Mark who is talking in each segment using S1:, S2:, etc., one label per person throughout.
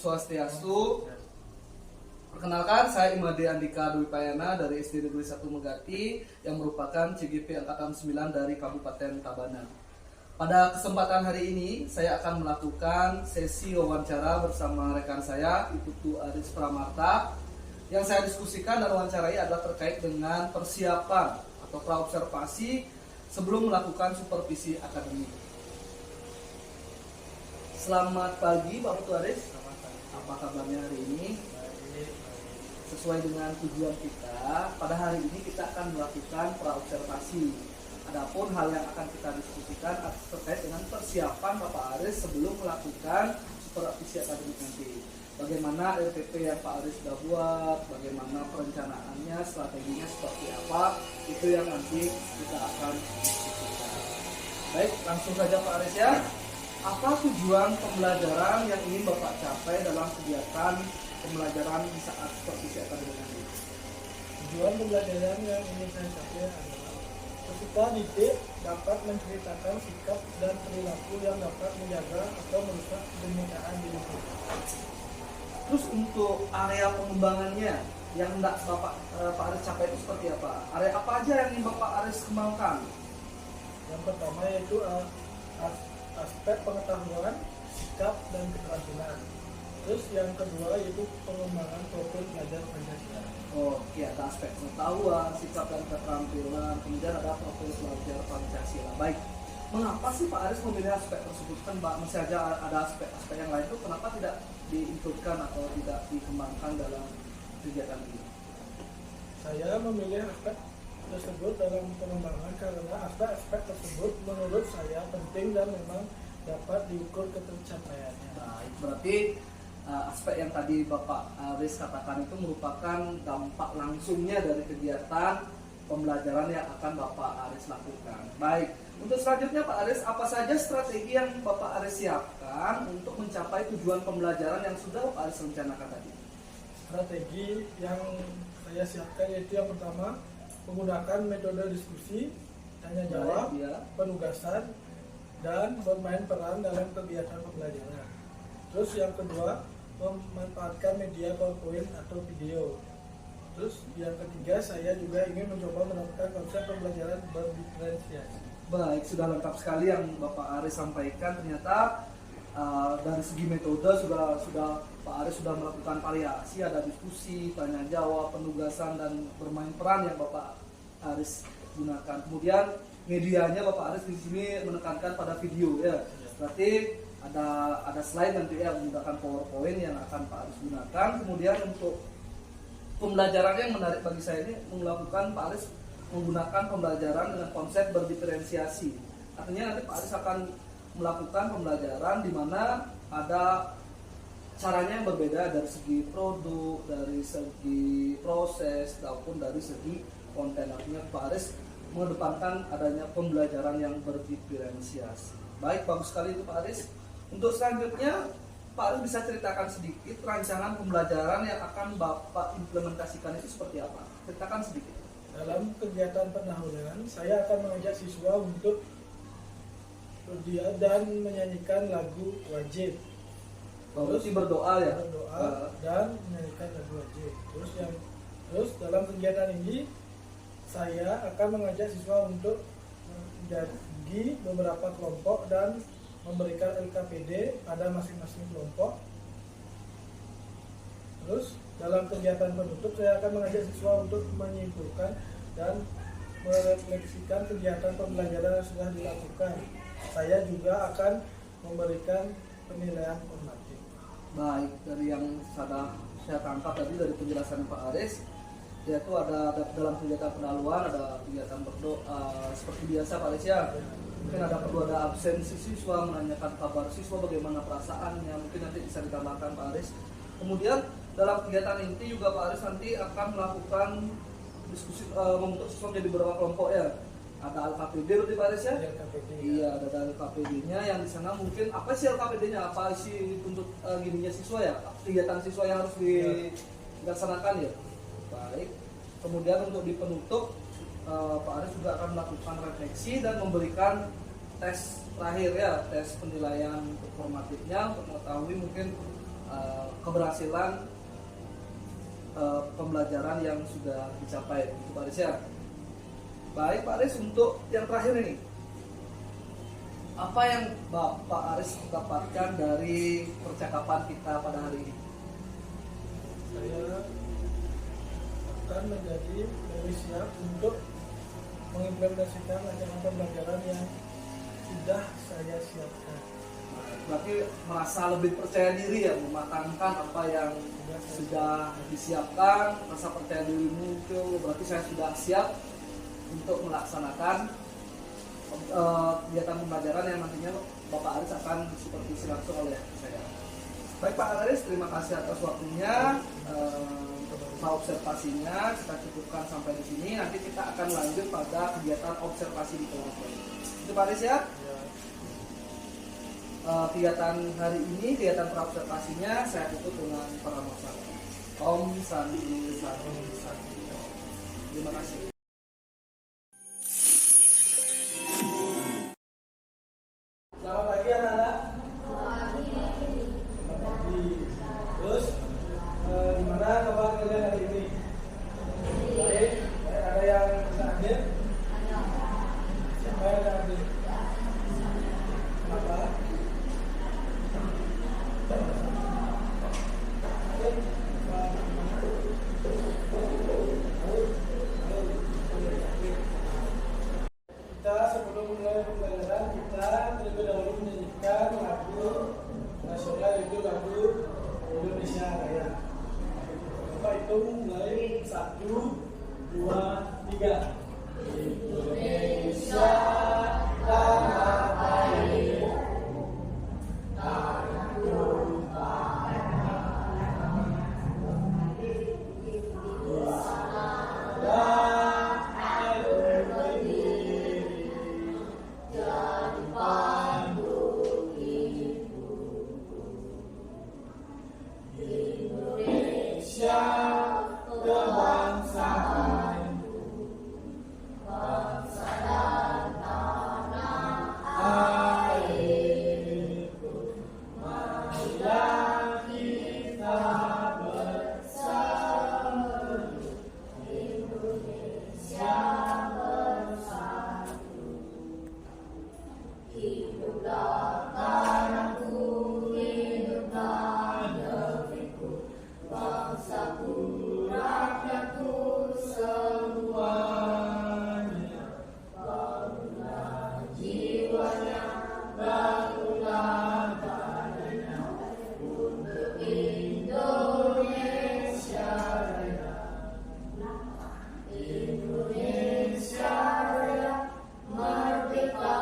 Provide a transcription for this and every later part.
S1: Swastiastu. Perkenalkan, saya Imade Andika Dwi Payana dari SD Negeri 1 Megati yang merupakan CGP Angkatan 9 dari Kabupaten Tabanan. Pada kesempatan hari ini, saya akan melakukan sesi wawancara bersama rekan saya, Iputu Aris Pramarta. Yang saya diskusikan dan wawancarai adalah terkait dengan persiapan atau praobservasi sebelum melakukan supervisi akademik. Selamat pagi Pak Putu Aris. Apa kabarnya hari ini? Sesuai dengan tujuan kita, pada hari ini kita akan melakukan praobservasi. Adapun hal yang akan kita diskusikan terkait dengan persiapan Bapak Aris sebelum melakukan supervisi akademik nanti. Bagaimana RPP yang Pak Aris sudah buat, bagaimana perencanaannya, strateginya seperti apa, itu yang nanti kita akan diskusikan. Baik, langsung saja Pak Aris ya. Apa tujuan pembelajaran yang ingin Bapak capai dalam kegiatan pembelajaran di saat supervisi akademik nanti?
S2: Tujuan pembelajaran yang ingin saya capai adalah peserta didik dapat menceritakan sikap dan perilaku yang dapat menjaga atau merusak kebenekaan diri.
S1: Terus untuk area pengembangannya yang hendak Pak Aris capai itu seperti apa? Area apa aja yang ingin Bapak Aris kembangkan?
S2: Yang pertama yaitu aspek pengetahuan, sikap, dan keterampilan. Terus yang kedua yaitu pengembangan profil pelajar Pancasila.
S1: Oke, ada aspek pengetahuan, sikap dan keterampilan, kemudian ada profil pelajar Pancasila. Baik, mengapa sih Pak Aris memilih aspek tersebut? Kan masih aja ada aspek-aspek yang lain itu, kenapa tidak diinputkan atau tidak dikembangkan dalam kegiatan ini? Saya
S2: memilih aspek tersebut dalam pengembangan karena aspek-aspek tersebut menurut saya penting dan memang dapat diukur ketercapaiannya.
S1: Baik, berarti aspek yang tadi Bapak Aris katakan itu merupakan dampak langsungnya dari kegiatan pembelajaran yang akan Bapak Aris lakukan. Baik, untuk selanjutnya Pak Aris, apa saja strategi yang Bapak Aris siapkan untuk mencapai tujuan pembelajaran yang sudah Bapak Aris rencanakan tadi?
S2: Strategi yang saya siapkan yaitu yang pertama, menggunakan metode diskusi, tanya jawab, penugasan, dan bermain peran dalam kegiatan pembelajaran. Terus yang kedua, memanfaatkan media PowerPoint atau video. Terus yang ketiga, saya juga ingin mencoba menerapkan konsep pembelajaran berdiferensiasi.
S1: Baik, sudah lengkap sekali yang Bapak Aris sampaikan. Ternyata dari segi metode sudah Pak Aris sudah melakukan variasi, ada diskusi, tanya jawab, penugasan, dan bermain peran yang Bapak Aris gunakan. Kemudian medianya Bapak Aris di sini menekankan pada video ya. Berarti ada slide nanti ya menggunakan PowerPoint yang akan Pak Aris gunakan. Kemudian untuk pembelajarannya yang menarik bagi saya ini melakukan Pak Aris menggunakan pembelajaran dengan konsep berdiferensiasi. Artinya nanti Pak Aris akan melakukan pembelajaran di mana ada caranya yang berbeda dari segi produk, dari segi proses, maupun dari segi konten. Artinya Pak Aris mengedepankan adanya pembelajaran yang berdiferensiasi. Baik, bagus sekali itu Pak Aris. Untuk selanjutnya, Pak Aris bisa ceritakan sedikit rancangan pembelajaran yang akan Bapak implementasikan itu seperti apa? Ceritakan sedikit.
S2: Dalam kegiatan pendahuluan, saya akan mengajak siswa untuk berdia dan menyanyikan lagu wajib.
S1: Terus berdoa ya?
S2: Berdoa dan menyanyikan lagu wajib. Terus dalam kegiatan ini, saya akan mengajak siswa untuk menjadi beberapa kelompok dan memberikan LKPD pada masing-masing kelompok. Terus dalam kegiatan penutup saya akan mengajak siswa untuk menyimpulkan dan merefleksikan kegiatan pembelajaran yang sudah dilakukan. Saya juga akan memberikan penilaian formatif.
S1: Baik, dari yang saya tangkap tadi dari penjelasan Pak Aris, yaitu ada dalam kegiatan pendahuluan, ada kegiatan berdoa seperti biasa Pak Aris ya. Mungkin ada absensi siswa, menanyakan kabar siswa, bagaimana perasaannya, mungkin nanti bisa ditambahkan Pak Aris. Kemudian dalam kegiatan inti juga Pak Aris nanti akan melakukan diskusi, membentuk siswa menjadi beberapa kelompok ya. Ada LKPD berarti Pak Aris ya? Iya, ada LKPD-nya yang di sana mungkin apa sih LKPD-nya? Apa sih untuk gininya siswa ya? Kegiatan siswa yang harus dilaksanakan ya. Baik. Kemudian untuk di penutup Pak Aris juga akan melakukan refleksi dan memberikan tes terakhir ya, tes penilaian formatifnya untuk mengetahui mungkin keberhasilan pembelajaran yang sudah dicapai, Pak Aris ya. Baik Pak Aris, untuk yang terakhir ini, apa yang Bapak Aris dapatkan dari percakapan kita pada hari ini?
S2: Saya akan menjadi lebih siap untuk mengimplementasikan rancangan pembelajaran yang sudah saya siapkan.
S1: Berarti merasa lebih percaya diri ya, mematangkan apa yang sudah disiapkan, rasa percaya diri muncul, berarti saya sudah siap untuk melaksanakan kegiatan pembelajaran yang nantinya Bapak Aris akan disupervisi langsung oleh saya. Baik Pak Aris, terima kasih atas waktunya, observasinya kita cukupkan sampai di sini. Nanti kita akan lanjut pada kegiatan observasi di kelompok. Itu Pak Aris ya. Kegiatan hari ini, kegiatan praobservasinya saya tutup dengan paramosan. Om Santi Santi Santi. Terima kasih.
S2: Selamat pagi anak-anak. Selamat pagi. Terus gimana kabar kalian hari ini? Baik. Ada yang hadir? Siapa yang hadir? Kenapa? Kita sebelum mulai pembelajaran, kita terlebih dahulu menyanyikan lagu nasional, yaitu lagu Indonesia Raya. Coba hitung mulai 1, 2, 3. Indonesia tanah air, tanah tumpah dan air berdiri jadi pandu ibu. Indonesia kebangsaan, bangsa dan tanah airku. Marilah kita bersatu, Indonesia bersatu. Hiduplah tanahku, hiduplah negeriku, bangsaku, rakyatku semuanya. Bangunlah jiwanya, bangunlah badannya untuk Indonesia Raya. Indonesia Raya, merdeka,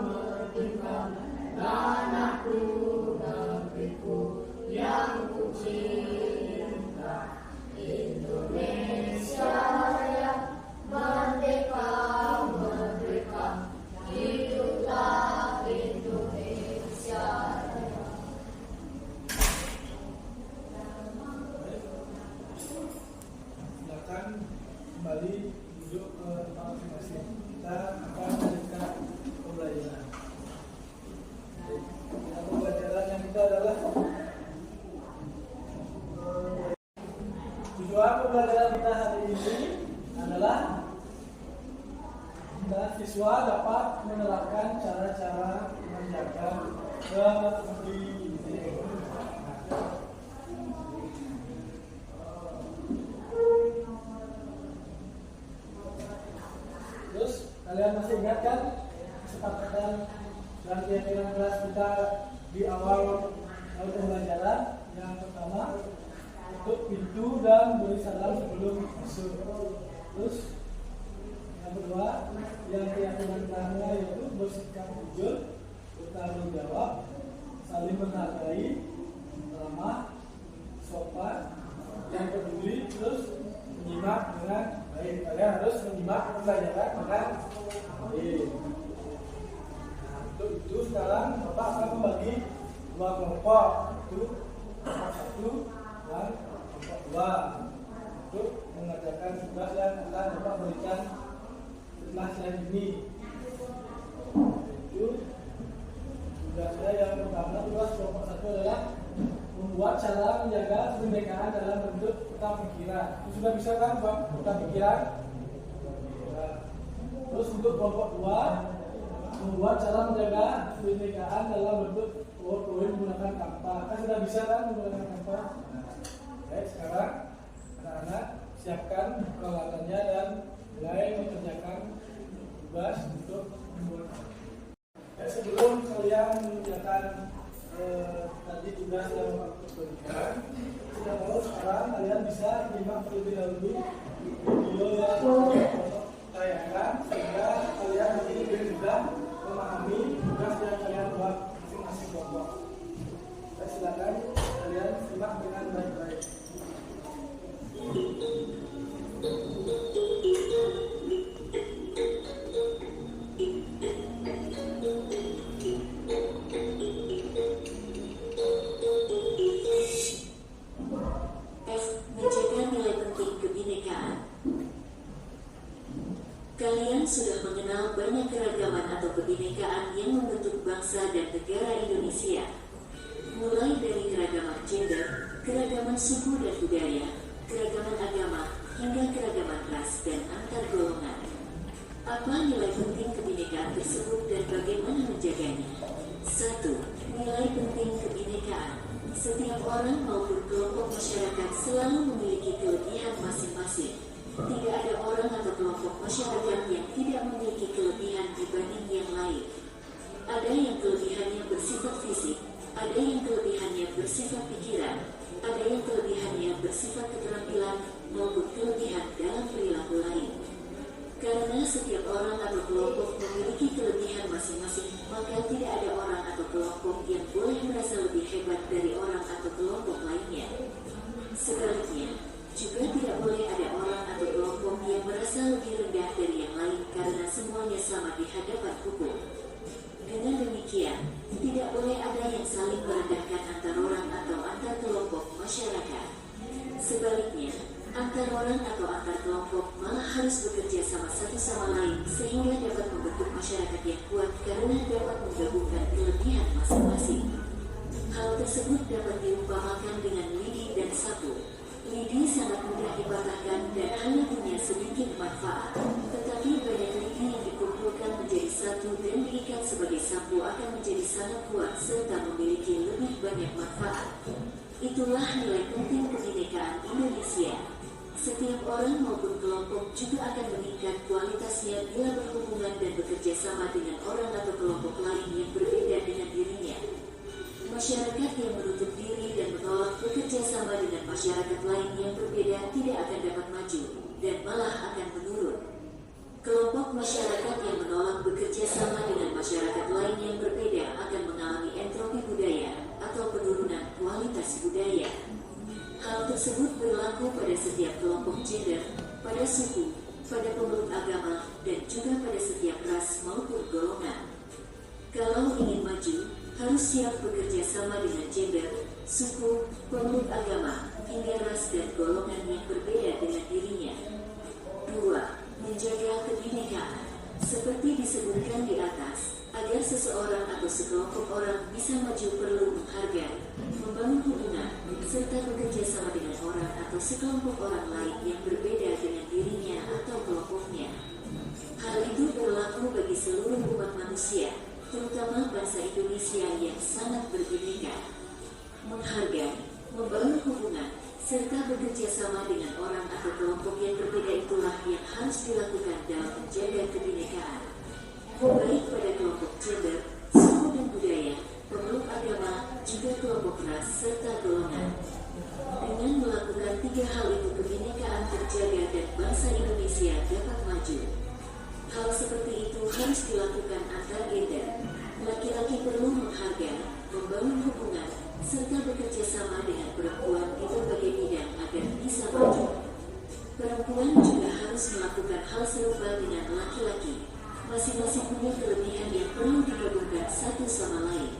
S2: merdeka, tanahku, negeriku yang ku cinta. Indonesia Raya, merdeka, merdeka, hiduplah Indonesia Raya. Silakan kembali duduk ke tempat masing-masing. Kita akan melanjutkan pembelajaran. Pembelajaran yang kita adalah tujuan pembelajaran kita hari ini adalah siswa dapat menerapkan cara-cara menjaga kepentingan. Terus kalian masih ingat kan kesepakatan dan keyakinan kelas kita di awal pembelajaran? Yang pertama, tutup pintu dan beri salam sebelum masuk. Terus yang kedua, yang keyakinan kelasnya yaitu bersikap jujur, bertanggung jawab, saling menghargai, ramah, sopan, yang peduli, terus menyimak dengan baik. Kalian harus menyimak pembelajaran dengan baik. Nah, untuk itu sekarang Bapak akan membagi dua kelompok, itu kelompok 1 dan kelompok 2, untuk mengerjakan tugas yang akan Bapak berikan setelah slide ini. Itu tugasnya yang pertama, tugas kelompok 1 adalah membuat cara menjaga kebinekaan dalam bentuk peta pikiran. Sudah bisa kan buat peta pikiran? Nah, terus untuk kelompok 2, membuat cara menjaga kebinekaan dalam bentuk PowerPoint menggunakan Canva. Kan sudah bisa kan menggunakan Canva? Baik, sekarang anak-anak siapkan peralatannya dan mulai mengerjakan tugas untuk membuat. Sebelum kalian mengerjakan tadi tugas yang berikan, tidak mau sekarang kalian bisa menyimak terlebih dahulu video yang tayangan sehingga kalian nanti lebih mudah memahami tugas yang kalian buat masing-masing kelompok. Silakan kalian simak dengan baik-baik.
S3: Kalian sudah mengenal banyak keragaman atau kebinekaan yang membentuk bangsa dan negara Indonesia. Mulai dari keragaman gender, keragaman suku dan budaya, keragaman agama, hingga keragaman ras dan antar golongan. Apa nilai penting kebinekaan tersebut dan bagaimana menjaganya? 1. Nilai penting kebinekaan. Setiap orang maupun kelompok masyarakat selalu memiliki kelebihan masing-masing. Tidak ada orang atau kelompok masyarakat yang tidak memiliki kelebihan dibanding yang lain. Ada yang kelebihannya bersifat fisik, ada yang kelebihannya bersifat pikiran, ada yang kelebihannya bersifat keterampilan maupun kelebihan dalam perilaku lain. Karena setiap orang atau kelompok memiliki kelebihan masing-masing, maka tidak ada orang atau kelompok yang boleh merasa lebih hebat dari orang atau kelompok lainnya. Sebaliknya, juga tidak boleh ada orang atau kelompok yang merasa lebih rendah dari yang lain karena semuanya sama di hadapan hukum. Dengan demikian, tidak boleh ada yang saling merendahkan antar orang atau antar kelompok masyarakat. Sebaliknya, antar orang atau antar kelompok malah harus bekerja sama satu sama lain sehingga dapat membentuk masyarakat yang kuat karena dapat menggabungkan kelebihan masing-masing. Hal tersebut dapat diumpamakan dengan lidi dan sapu. Lidi sangat mudah dipatahkan dan hanya punya sedikit manfaat, tetapi banyak lidi yang dikumpulkan menjadi satu dan diikat sebagai sapu akan menjadi sangat kuat serta memiliki lebih banyak manfaat. Itulah nilai penting kebinekaan Indonesia. Setiap orang maupun kelompok juga akan meningkat kualitasnya bila berhubungan dan bekerja sama dengan orang atau kelompok lain yang berbeda dengan dirinya. Masyarakat yang menutup diri dan menolak bekerja sama dengan masyarakat lain yang berbeda tidak akan dapat maju dan malah akan menurun. Kelompok masyarakat yang menolak bekerja sama dengan masyarakat lain yang berbeda akan mengalami entropi budaya atau penurunan kualitas budaya. Hal tersebut berlaku pada setiap kelompok gender, pada suku, pada pemeluk agama, dan juga pada setiap ras maupun golongan. Kalau ingin maju, harus siap bekerja sama dengan gender, suku, pemeluk agama, hingga ras dan golongan yang berbeda dengan dirinya. 2. Menjaga kebinekaan. Seperti disebutkan di atas, agar seseorang atau sekelompok orang bisa maju perlu menghargai, membangun hubungan, serta bekerja sama dengan orang atau sekelompok orang lain yang berbeda dengan dirinya atau kelompoknya. Hal itu berlaku bagi seluruh umat manusia, terutama bangsa Indonesia yang sangat berbineka. Menghargai, membangun hubungan, serta bekerja sama dengan orang atau kelompok yang berbeda itulah yang harus dilakukan dalam menjaga kebinekaan. Baik pada kelompok gender, suku dan budaya, pemeluk agama, juga kelompok ras serta golongan. Dengan melakukan 3 hal itu kebinekaan terjaga dan bangsa Indonesia dapat maju. Hal seperti itu harus dilakukan antar gender. Laki-laki perlu menghargai, membangun hubungan, serta bekerja sama dengan perempuan di berbagai bidang agar bisa maju. Perempuan juga harus melakukan hal serupa dengan laki-laki. Masing-masing punya kelebihan yang perlu digabungkan satu sama lain.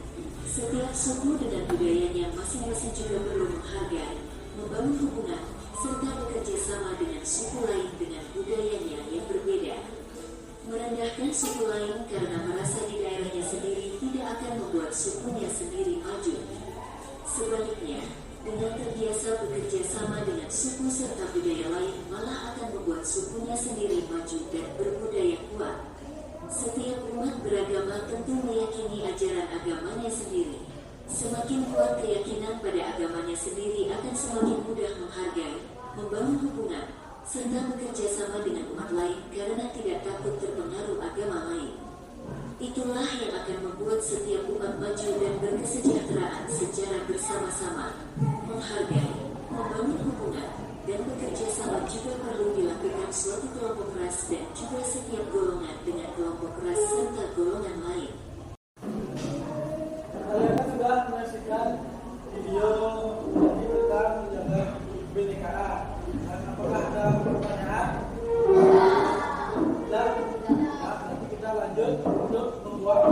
S3: Setiap suku dengan budayanya masing-masing juga perlu menghargai, membangun hubungan, serta bekerja sama dengan suku lain dengan budayanya yang berbeda. Merendahkan suku lain karena merasa di daerahnya sendiri tidak akan membuat sukunya sendiri maju. Sebaliknya, Dengan terbiasa bekerja sama dengan suku serta budaya lain malah akan membuat sukunya sendiri maju dan berbudaya kuat. Setiap umat beragama tentu meyakini ajaran agamanya sendiri. Semakin kuat keyakinan pada agamanya sendiri akan semakin mudah menghargai, membangun hubungan, serta bekerja sama dengan umat lain karena tidak takut terpengaruh agama lain. Itulah yang akan membuat setiap umat maju dan berkesejahteraan secara bersama-sama, menghargai, membangun hubungan, dan bekerja sama juga perlu dilakukan suatu kelompok ras dan juga setiap golongan dengan kelompok ras serta golongan lain.
S2: Kalian kan sudah menyaksikan video tentang menjaga kebinekaan. Dan apakah ada pertanyaan? Dan nanti kita lanjut untuk membuat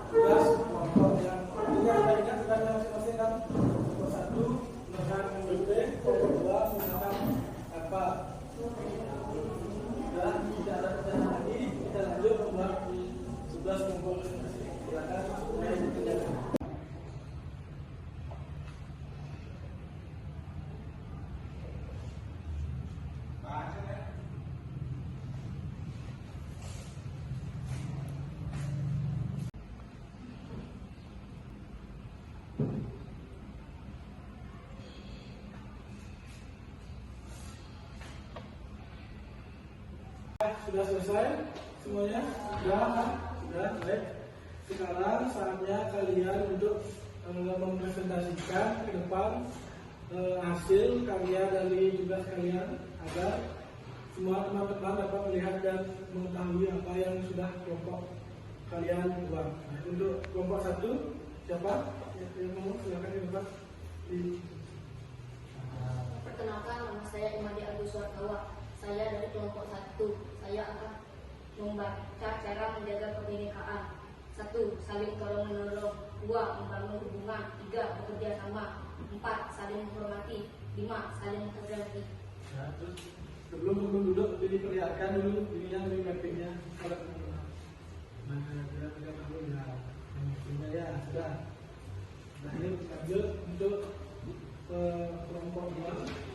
S2: tugas kelompok yang artinya kita ingat tugasnya masing-masing kan. Kelompok 1 menggunakan MBP, kelompok 2 menggunakan apa? Dan tidak ada pertanyaan lagi, kita lanjut membuat tugas kelompok masing-masing. Silakan mulai dikerjakan. Sudah selesai semuanya? Sudah baik. Sekarang saatnya kalian untuk mempresentasikan ke depan hasil karya dari tugas kalian agar semua teman-teman dapat melihat dan mengetahui apa yang sudah kelompok kalian buat. Nah, untuk kelompok 1 siapa yang mau silakan ke depan.
S4: Perkenalkan, nama saya Imadi Agus Wartawa. Saya dari kelompok 1. Saya akan membaca cara menjaga kebinekaan. 1. Saling tolong menolong. 2. Membangun hubungan. 3. Bekerja sama. 4. Saling menghormati. 5. Saling mentoleransi.
S2: Ya, terus sebelum duduk diperlihatkan dulu ininya dari mappingnya. Nah, kita tahu ya. Mappingnya ya sudah. Nah, ini lanjut untuk kelompok 2.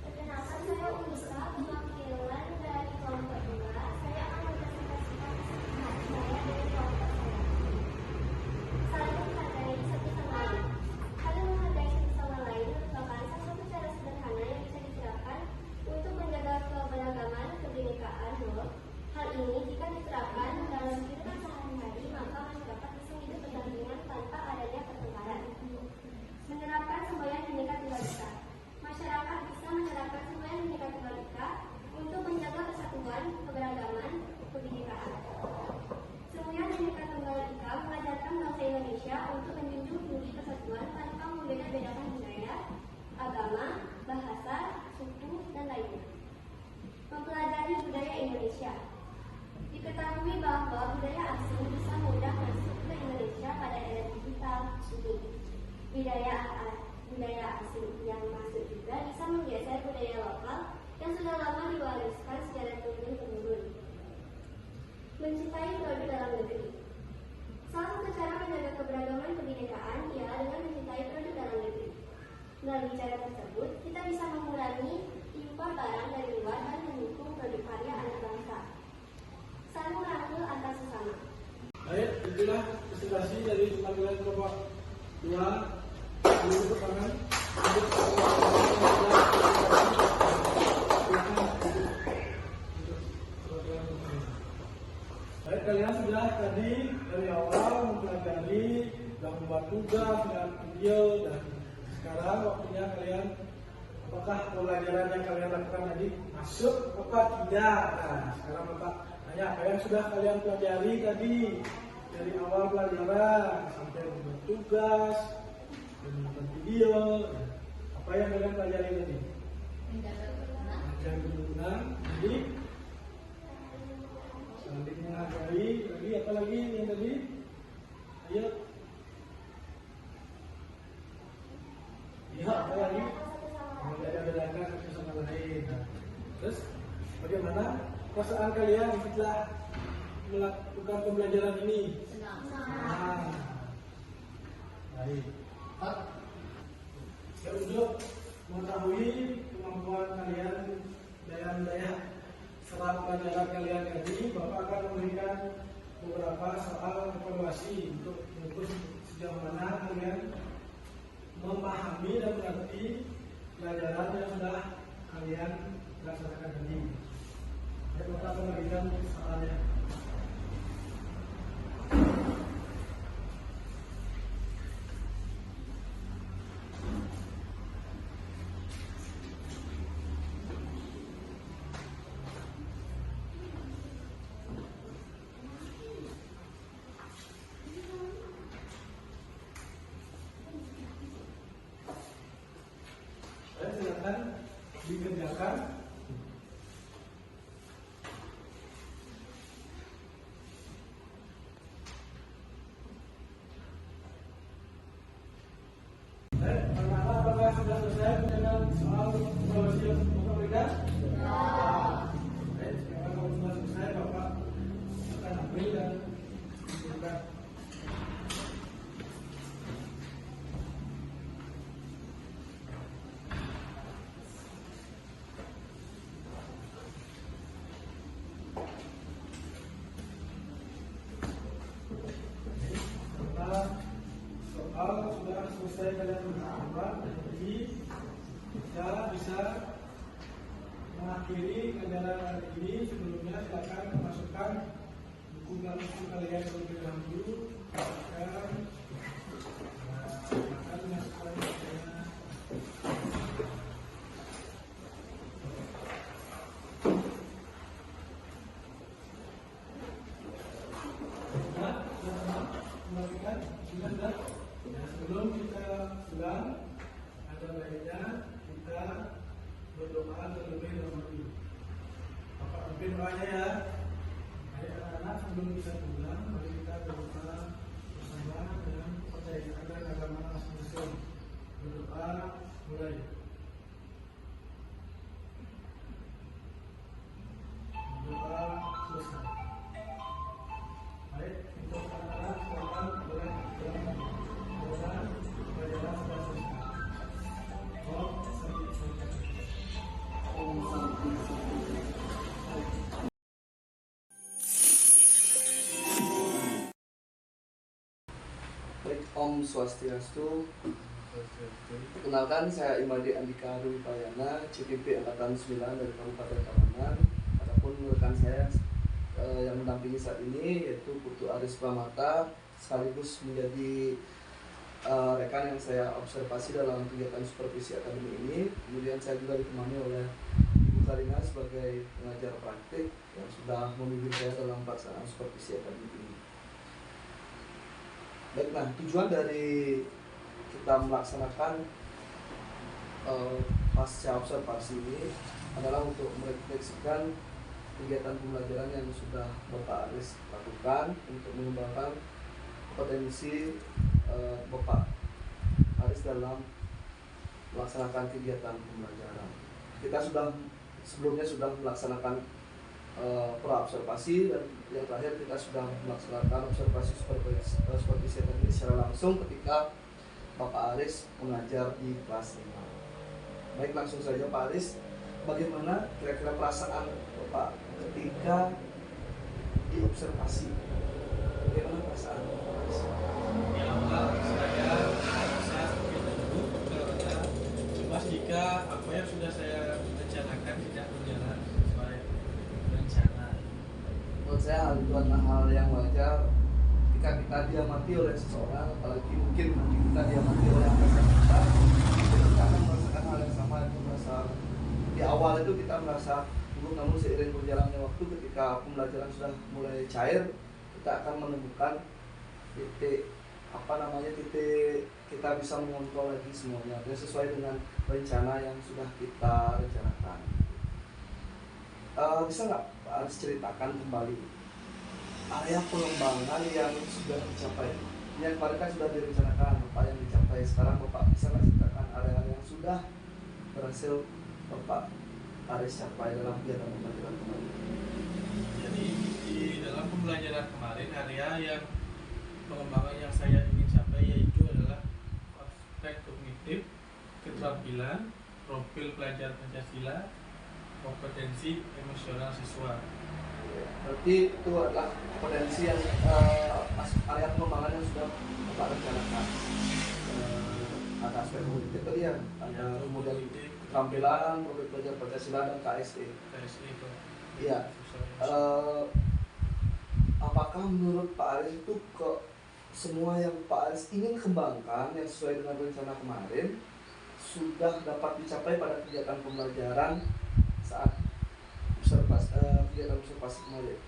S5: Perkenalkan, saya Unisa, perwakilan dari kelompok 2. Saya akan mempresentasikan kesempatan saya dari kelompok saya. Saling menghargai satu sama lain. Saling menghargai satu sama lain merupakan salah satu cara sederhana yang bisa diterapkan untuk menjaga keberagaman kebinekaan. Hal ini jika diterapkan dalam kehidupan sehari-hari, maka masyarakat bisa hidup berdampingan tanpa adanya pertengkaran. Menerapkan semboyan Bhinneka Tunggal Ika. Masyarakat bisa menerapkan semboyan Bhinneka Tunggal Ika untuk menjaga persatuan, keberagaman, kebinekaan. Semboyan Bhinneka Tunggal Ika mengajarkan bangsa Indonesia untuk menjunjung tinggi persatuan tanpa membeda-bedakan budaya, agama, bahasa, suku, dan lainnya. Mempelajari budaya Indonesia. Diketahui bahwa budaya asing bisa mudah masuk ke Indonesia pada era digital ini. Budaya asing yang masuk juga bisa menggeser budaya lokal yang sudah lama diwariskan secara turun-temurun. Mencintai produk dalam negeri. Salah satu cara menjaga keberagaman kebinekaan ialah dengan mencintai produk dalam negeri. Melalui cara tersebut, kita bisa mengurangi impor barang dari luar dan mendukung produk karya anak bangsa. Saling merangkul antar sesama.
S2: Baik, itulah presentasi dari teman-teman kelompok 2. Dulu tangan untuk baik, kalian sudah tadi dari awal mempelajari dan membuat tugas dengan video, dan sekarang waktunya kalian apakah pelajaran yang kalian lakukan tadi masuk apa tidak. Nah, sekarang Bapak tanya apa yang sudah kalian pelajari tadi dari awal pelajaran sampai membuat tugas dan menonton video. Apa yang kalian pelajari tadi?
S4: Menjaga keberagaman.
S2: Menjaga keberagaman. Jadi saling menghargai. Lagi apa lagi yang tadi? Ayo. Iya, apa lagi? Membeda-bedakan satu sama lain. Nah, terus bagaimana perasaan kalian setelah melakukan pembelajaran ini?
S4: Senang.
S2: Nah, baik. Ya, untuk mengetahui kemampuan kalian dalam daya serap pelajaran kalian tadi, Bapak akan memberikan beberapa soal evaluasi untuk mengukur sejauh mana kalian memahami dan mengerti pelajaran yang sudah kalian laksanakan tadi. Baik, Bapak akan memberikan soalnya. Silakan dikerjakan. Apakah sudah selesai dengan soal evaluasi yang Bapak berikan? Ya. Baik, kalau sudah selesai, Bapak akan ambil dan berikan. Soal sudah selesai kalian menjawab, jadi kita bisa mengakhiri pelajaran hari ini. Sebelumnya silakan memasukkan buku kalian terlebih dahulu. Silakan masukkan bukunya. Sebelum kita pulang, ada baiknya kita berdoa terlebih dahulu. Bapak pimpin doanya ya. Baik anak-anak, sebelum kita pulang, mari kita berdoa bersama dengan percayaan dan agama masing-masing. Berdoa mulai. Berdoa selesai. Baik, untuk anak-anak silakan boleh berdoa.
S1: Baik, Om Swastiastu. Perkenalkan, saya Imadi Andika Rui Payana, CPP Angkatan 9 dari Kabupaten Tabanan. Adapun rekan saya yang mendampingi saat ini yaitu Putu Aris Pramata, sekaligus menjadi rekan yang saya observasi dalam kegiatan supervisi akademi ini. Kemudian saya juga ditemani oleh Ibu Karina sebagai pengajar praktik yang sudah membimbing saya dalam pelaksanaan supervisi akademi ini. Baik, nah tujuan dari kita melaksanakan pasca observasi ini adalah untuk merefleksikan kegiatan pembelajaran yang sudah Bapak Aris lakukan untuk mengembangkan potensi Bapak Aris dalam melaksanakan kegiatan pembelajaran. Kita sebelumnya sudah melaksanakan pra-observasi, dan yang terakhir kita sudah melaksanakan observasi supervisi teknis secara langsung ketika Bapak Aris mengajar di kelas 5. Baik, langsung saja Pak Aris, bagaimana kira-kira perasaan Bapak ketika diobservasi? Bagaimana perasaan Bapak Aris?
S2: Di awal saya begitu dulu karena cemas jika apa yang sudah saya rencanakan tidak berjalan sesuai rencana.
S1: Menurut saya hal itu adalah hal yang wajar ketika kita diamati oleh seseorang, apalagi mungkin nanti kita diamati oleh atasan kita akan merasakan hal yang sama. Itu merasa di awal itu kita merasa buruk, namun seiring berjalannya waktu ketika pembelajaran sudah mulai cair, kita akan menemukan titik titik kita bisa mengontrol lagi semuanya dan sesuai dengan rencana yang sudah kita rencanakan. Bisa nggak Pak Aris ceritakan kembali area pengembangan yang sudah dicapai? Yang kemarin kan sudah direncanakan apa yang dicapai, sekarang Bapak bisa nggak ceritakan area yang sudah berhasil Bapak Aris capai dalam kegiatan pembelajaran kemarin?
S6: Jadi di dalam pembelajaran kemarin area yang pengembangan yang saya ingin capai yaitu adalah aspek kognitif, keterampilan, profil pelajar Pancasila, kompetensi emosional siswa.
S1: Berarti itu adalah potensi yang area pengembangan yang sudah Bapak rencanakan. Ada aspek kognitif tadi ya, ada kemudian keterampilan, profil pelajar Pancasila dan KSE.
S6: KSE itu.
S1: Iya. Apakah menurut Pak Aris itu semua yang Pak Aris ingin kembangkan yang sesuai dengan rencana kemarin sudah dapat dicapai pada kegiatan pembelajaran saat kegiatan observasi kemarin?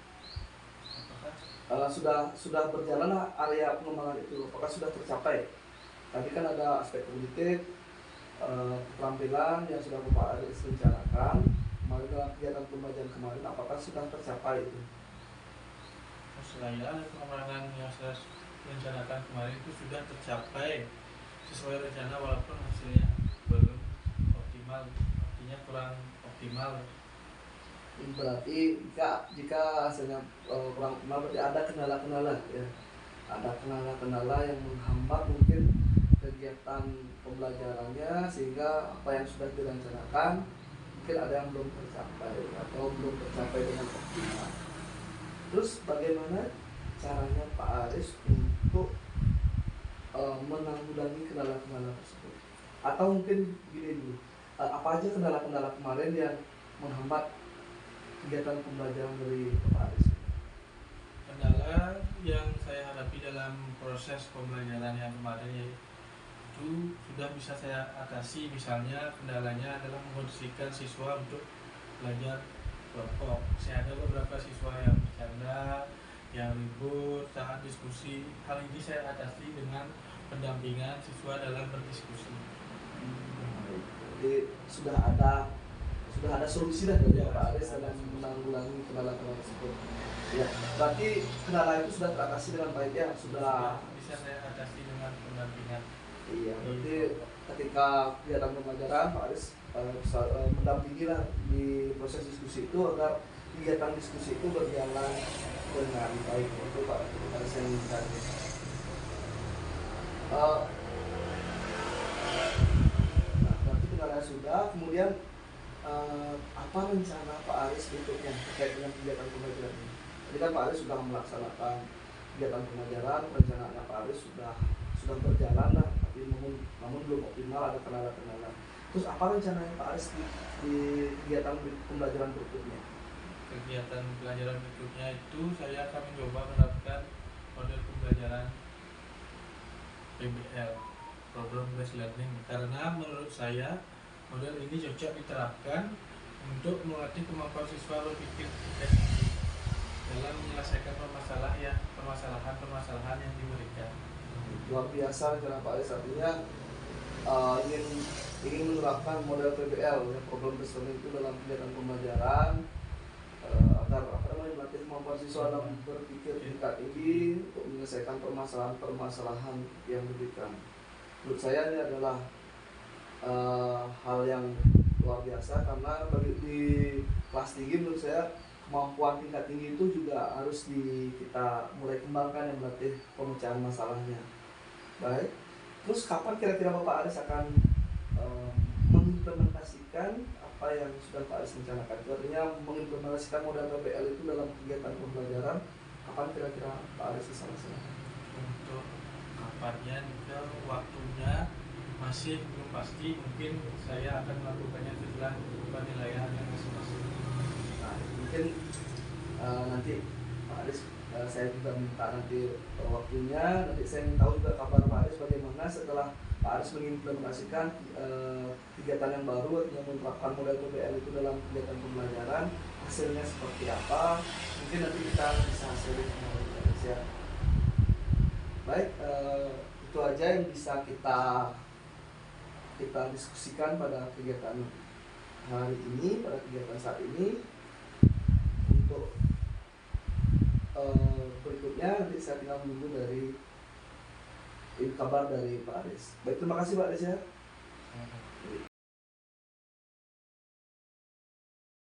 S1: Sudah berjalan area pengembangan itu, apakah sudah tercapai? Tadi kan ada aspek kognitif, keterampilan yang sudah Bapak Aris rencanakan kemarin dalam kegiatan pembelajaran kemarin, apakah sudah tercapai itu?
S6: Saya pengembangan yang saya rencanakan kemarin itu sudah tercapai sesuai rencana walaupun hasilnya belum optimal, artinya kurang optimal.
S1: Berarti jika hasilnya kurang optimal berarti ada kendala-kendala ya, ada kendala-kendala yang menghambat mungkin kegiatan pembelajarannya sehingga apa yang sudah direncanakan mungkin ada yang belum tercapai atau belum tercapai dengan optimal. Terus bagaimana caranya Pak Aris untuk menanggulangi kendala-kendala tersebut? Atau mungkin gini dulu, apa aja kendala-kendala kemarin yang menghambat kegiatan pembelajaran dari Pak Aris?
S6: Kendala yang saya hadapi dalam proses pembelajaran yang kemarin yaitu sudah bisa saya atasi. Misalnya kendalanya adalah mengkondisikan siswa untuk belajar kelompok. Saya ada beberapa siswa yang bercanda, yang ribut saat diskusi. Hal ini saya atasi dengan pendampingan siswa dalam berdiskusi.
S1: Jadi sudah ada solusi lah dari Pak Aris dalam menanggulangi kendala-kendala tersebut. Ya, berarti kendala itu sudah teratasi dengan baik ya, sudah
S6: bisa saya atasi dengan pendampingan.
S1: Iya, berarti ketika kegiatan pembelajaran Pak Aris bisa mendampingi lah di proses diskusi itu agar kegiatan diskusi itu berjalan dengan baik. Itu Pak Aris yang inginkan. Nah, berarti kendala sudah, kemudian apa rencana Pak Aris berikutnya terkait dengan kegiatan pembelajaran ini? Jadi kan Pak Aris sudah melaksanakan kegiatan pembelajaran, perencanaan Pak Aris sudah berjalan lah, tapi namun belum optimal, ada kendala-kendala. Terus apa rencananya Pak Aris di kegiatan pembelajaran berikutnya?
S6: Kegiatan pembelajaran berikutnya itu saya akan mencoba menerapkan model pembelajaran PBL, Problem Based Learning, karena menurut saya model ini cocok diterapkan untuk melatih kemampuan siswa berpikir kritis dalam menyelesaikan permasalahan yang diberikan.
S1: Luar biasa rencana Pak Aris, artinya ingin menerapkan model PBL ya, Problem Based Learning itu dalam kegiatan pembelajaran agar melatih kemampuan siswa dalam berpikir tingkat tinggi untuk menyelesaikan permasalahan yang diberikan. Menurut saya ini adalah hal yang luar biasa, karena di kelas tinggi menurut saya kemampuan tingkat tinggi itu juga harus kita mulai kembangkan yang melatih pemecahan masalahnya. Baik, terus kapan kira-kira Bapak Aris akan mengimplementasikan apa yang sudah Pak Aris rencanakan? Artinya mengimplementasikan model PBL itu dalam kegiatan pembelajaran, kapan kira-kira Pak Aris bisa laksanakan?
S6: Untuk kapannya juga waktunya masih belum pasti, mungkin saya akan melakukannya setelah penilaian yang masing-masing.
S1: Nah, mungkin nanti Pak Aris saya juga minta nanti waktunya, nanti saya ingin tahu juga kabar Pak Aris bagaimana setelah Pak Aris mengimplementasikan kegiatan yang baru yang menerapkan model PBL itu dalam kegiatan pembelajaran, hasilnya seperti apa, mungkin nanti kita bisa sharing dengan Pak Aris ya. Baik, itu aja yang bisa kita diskusikan pada kegiatan hari ini, pada kegiatan saat ini. Untuk berikutnya nanti saya tinggal menunggu dari kabar dari Pak Aris. Baik, terima kasih Pak Aris ya.